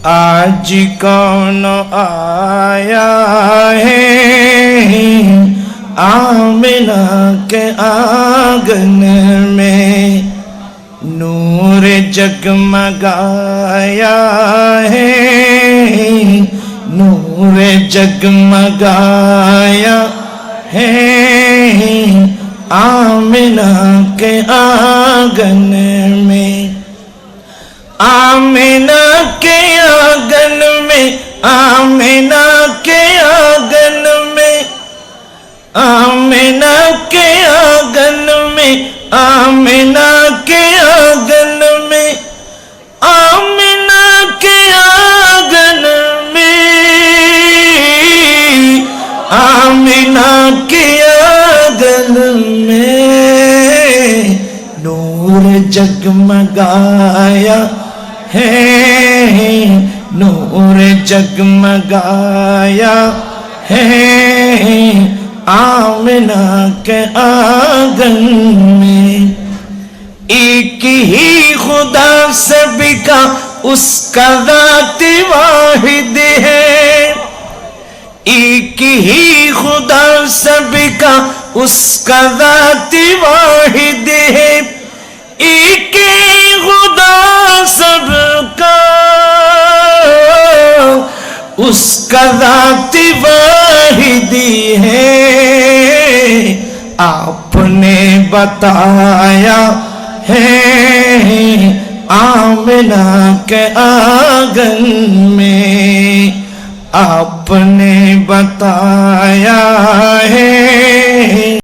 आज कौन आया है आमिना के आंगन में, नूर जगमगाया है, नूर जगमगाया है आमिना के आंगन में। आमिना के आंगन में, आमिना के आंगन में, आमिना के आंगन में, आमिना के आंगन में, आमिना के आंगन में, आमिना के आंगन में नूर जगमगाया है, नूर जगमगाया है आमिना के आंगन में। एक ही खुदा सभी का उसका ज़ात वाहिद है, एक ही खुदा सभी का उसका ज़ात वाहिद है, एक ही खुदा सबका उसका ज़ात वाहिद है। आपने बताया है आमिना के आंगन में, आपने बताया है।